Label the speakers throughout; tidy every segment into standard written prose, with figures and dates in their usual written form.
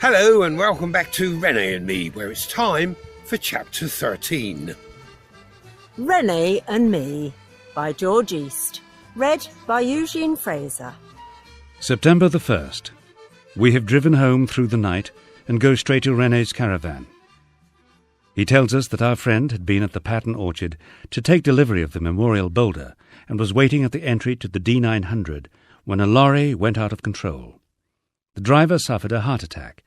Speaker 1: Hello and welcome back to René Me, where it's time for Chapter 13.
Speaker 2: René Me by George East. Read by Eugene Fraser.
Speaker 3: September the 1st. We have driven home through the night and go straight to René's caravan. He tells us that our friend had been at the Patton Orchard to take delivery of the memorial boulder and was waiting at the entry to the D900 when a lorry went out of control. The driver suffered a heart attack,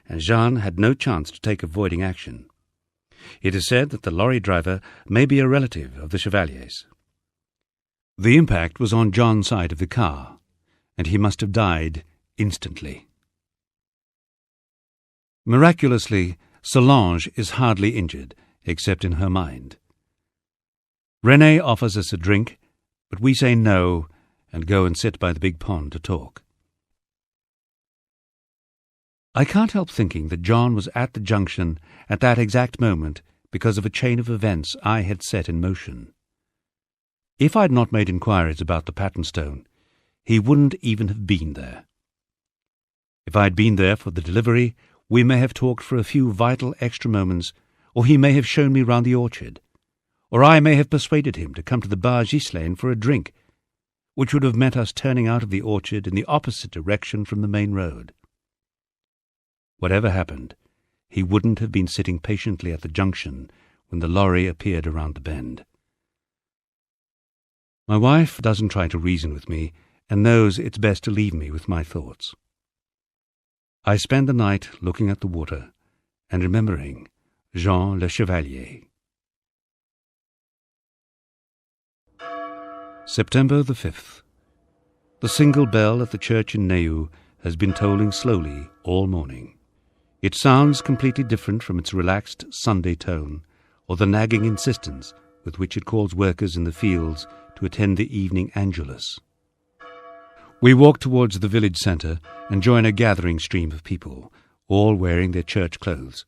Speaker 3: and Jean had no chance to take avoiding action. It is said that the lorry driver may be a relative of the Chevaliers. The impact was on John's side of the car, and he must have died instantly. Miraculously, Solange is hardly injured, except in her mind. René offers us a drink, but we say no and go and sit by the big pond to talk. I can't help thinking that John was at the junction at that exact moment because of a chain of events I had set in motion. If I'd not made inquiries about the Patton stone, he wouldn't even have been there. If I'd been there for the delivery, we may have talked for a few vital extra moments, or he may have shown me round the orchard, or I may have persuaded him to come to the Bar Ghislaine for a drink, which would have meant us turning out of the orchard in the opposite direction from the main road. Whatever happened, he wouldn't have been sitting patiently at the junction when the lorry appeared around the bend. My wife doesn't try to reason with me and knows it's best to leave me with my thoughts. I spend the night looking at the water and remembering Jean le Chevalier. September the 5th. The single bell at the church in Neau has been tolling slowly all morning. It sounds completely different from its relaxed Sunday tone, or the nagging insistence with which it calls workers in the fields to attend the evening Angelus. We walk towards the village centre and join a gathering stream of people, all wearing their church clothes.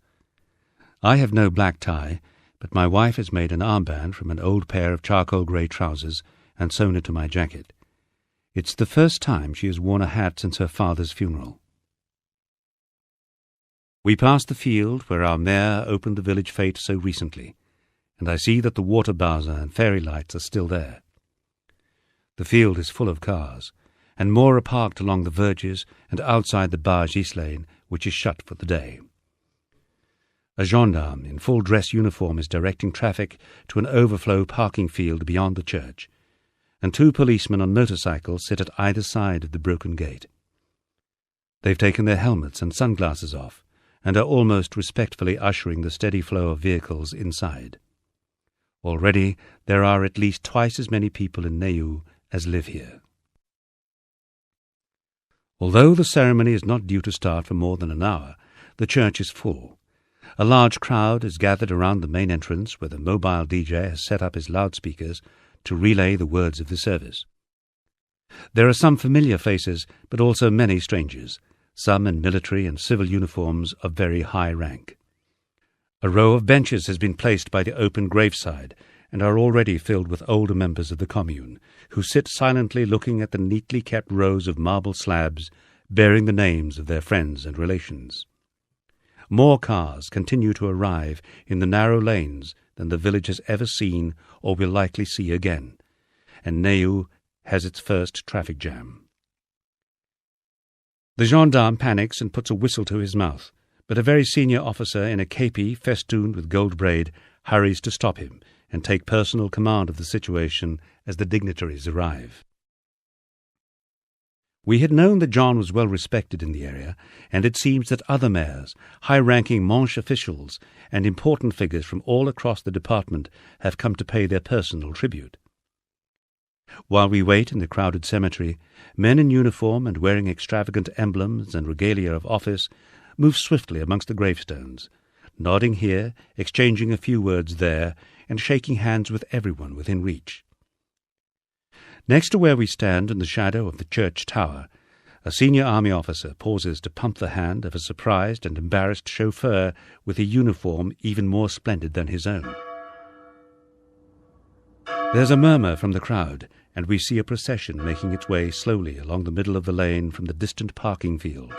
Speaker 3: I have no black tie, but my wife has made an armband from an old pair of charcoal grey trousers and sewn it to my jacket. It's the first time she has worn a hat since her father's funeral. We pass the field where our mayor opened the village fete so recently, and I see that the water bowser and fairy lights are still there. The field is full of cars, and more are parked along the verges and outside the Bar Ghislaine, which is shut for the day. A gendarme in full dress uniform is directing traffic to an overflow parking field beyond the church, and 2 policemen on motorcycles sit at either side of the broken gate. They've taken their helmets and sunglasses off, and are almost respectfully ushering the steady flow of vehicles inside. Already there are at least twice as many people in Neau as live here. Although the ceremony is not due to start for more than an hour, the church is full. A large crowd is gathered around the main entrance where the mobile DJ has set up his loudspeakers to relay the words of the service. There are some familiar faces, but also many strangers, some in military and civil uniforms of very high rank. A row of benches has been placed by the open graveside and are already filled with older members of the commune, who sit silently looking at the neatly kept rows of marble slabs bearing the names of their friends and relations. More cars continue to arrive in the narrow lanes than the village has ever seen or will likely see again, and Neau has its first traffic jam. The gendarme panics and puts a whistle to his mouth, but a very senior officer in a képi festooned with gold braid hurries to stop him and take personal command of the situation as the dignitaries arrive. We had known that John was well respected in the area, and it seems that other mayors, high-ranking Manche officials, and important figures from all across the department have come to pay their personal tribute. While we wait in the crowded cemetery, men in uniform and wearing extravagant emblems and regalia of office move swiftly amongst the gravestones, nodding here, exchanging a few words there, and shaking hands with everyone within reach. Next to where we stand in the shadow of the church tower, a senior army officer pauses to pump the hand of a surprised and embarrassed chauffeur with a uniform even more splendid than his own. There's a murmur from the crowd, and we see a procession making its way slowly along the middle of the lane from the distant parking field.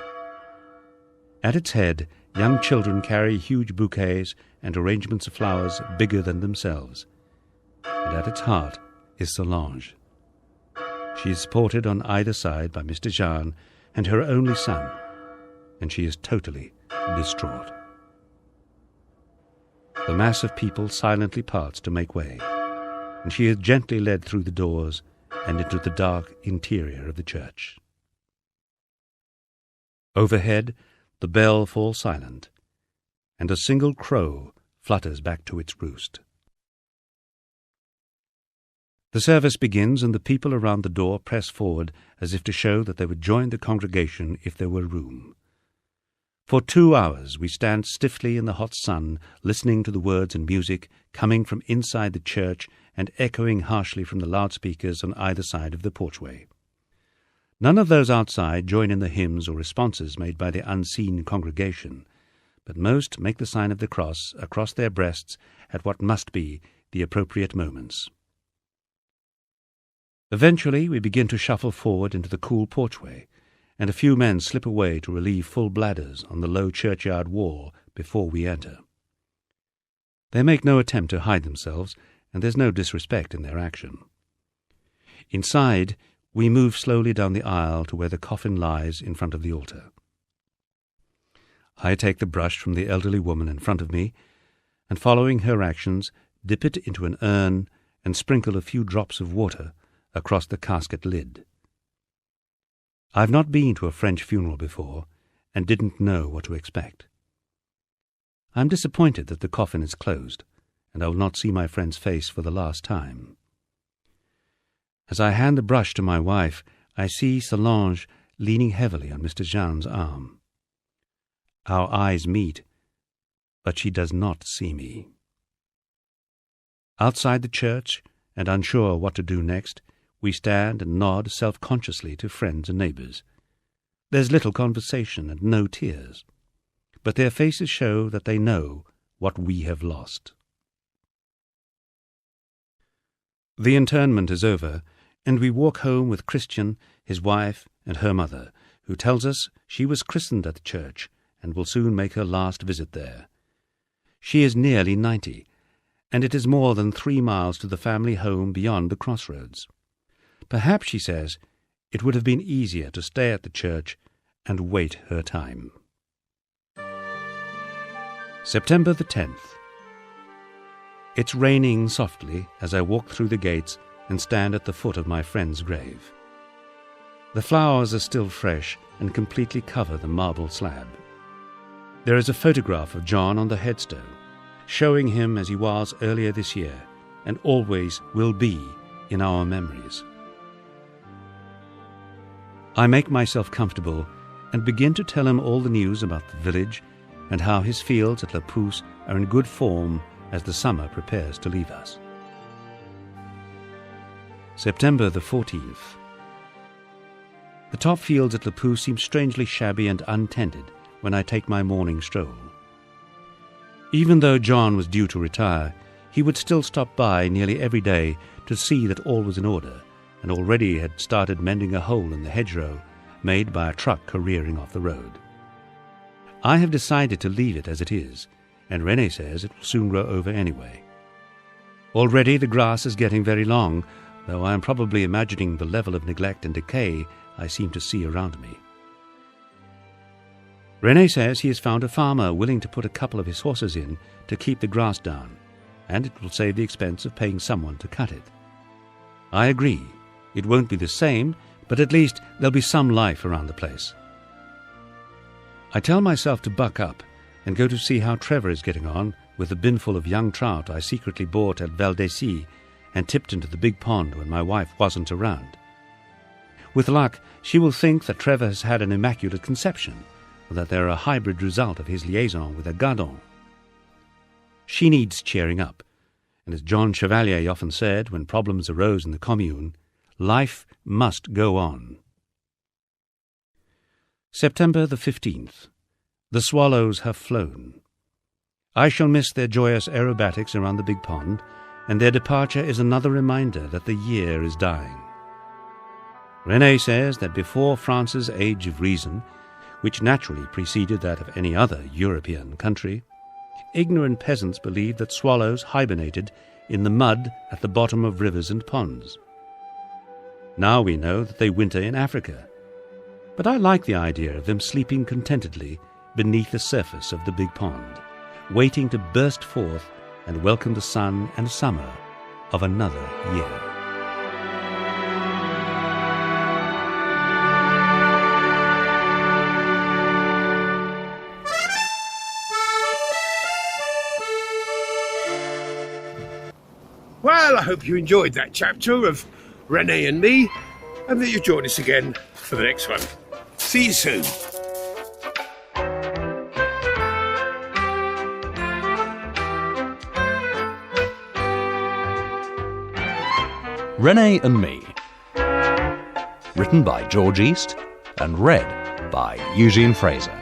Speaker 3: At its head, young children carry huge bouquets and arrangements of flowers bigger than themselves. And at its heart is Solange. She is supported on either side by Mr. Jean and her only son, and she is totally distraught. The mass of people silently parts to make way, and she is gently led through the doors and into the dark interior of the church. Overhead, the bell falls silent, and a single crow flutters back to its roost. The service begins, and the people around the door press forward as if to show that they would join the congregation if there were room. For 2 hours we stand stiffly in the hot sun, listening to the words and music coming from inside the church and echoing harshly from the loudspeakers on either side of the porchway. None of those outside join in the hymns or responses made by the unseen congregation, but most make the sign of the cross across their breasts at what must be the appropriate moments. Eventually we begin to shuffle forward into the cool porchway, and a few men slip away to relieve full bladders on the low churchyard wall before we enter. They make no attempt to hide themselves, and there's no disrespect in their action. Inside, we move slowly down the aisle to where the coffin lies in front of the altar. I take the brush from the elderly woman in front of me, and following her actions, dip it into an urn and sprinkle a few drops of water across the casket lid. I've not been to a French funeral before, and didn't know what to expect. I'm disappointed that the coffin is closed, and I will not see my friend's face for the last time. As I hand the brush to my wife, I see Solange leaning heavily on Mr. Jean's arm. Our eyes meet, but she does not see me. Outside the church, and unsure what to do next, we stand and nod self-consciously to friends and neighbours. There's little conversation and no tears, but their faces show that they know what we have lost. The interment is over, and we walk home with Christian, his wife, and her mother, who tells us she was christened at the church and will soon make her last visit there. She is nearly 90, and it is more than 3 miles to the family home beyond the crossroads. Perhaps, she says, it would have been easier to stay at the church and wait her time. September the 10th. It's raining softly as I walk through the gates and stand at the foot of my friend's grave. The flowers are still fresh and completely cover the marble slab. There is a photograph of John on the headstone, showing him as he was earlier this year, and always will be in our memories. I make myself comfortable and begin to tell him all the news about the village and how his fields at La Pousse are in good form as the summer prepares to leave us. September the 14th. The top fields at La Pousse seem strangely shabby and untended when I take my morning stroll. Even though John was due to retire, he would still stop by nearly every day to see that all was in order, and already had started mending a hole in the hedgerow made by a truck careering off the road. I have decided to leave it as it is, and René says it will soon grow over anyway. Already the grass is getting very long, though I am probably imagining the level of neglect and decay I seem to see around me. René says he has found a farmer willing to put a couple of his horses in to keep the grass down, and it will save the expense of paying someone to cut it. I agree. It won't be the same, but at least there'll be some life around the place. I tell myself to buck up and go to see how Trevor is getting on with the binful of young trout I secretly bought at Valdésy and tipped into the big pond when my wife wasn't around. With luck, she will think that Trevor has had an immaculate conception, or that they're a hybrid result of his liaison with a gardon. She needs cheering up, and as John Chevalier often said when problems arose in the commune, life must go on. September the 15th. The swallows have flown. I shall miss their joyous aerobatics around the big pond, and their departure is another reminder that the year is dying. René says that before France's age of reason, which naturally preceded that of any other European country, ignorant peasants believed that swallows hibernated in the mud at the bottom of rivers and ponds. Now we know that they winter in Africa, but I like the idea of them sleeping contentedly beneath the surface of the big pond, waiting to burst forth and welcome the sun and summer of another year.
Speaker 1: Well, I hope you enjoyed that chapter of René and Me, and that you join us again for the next one. See you soon.
Speaker 4: René and Me. Written by George East and read by Eugene Fraser.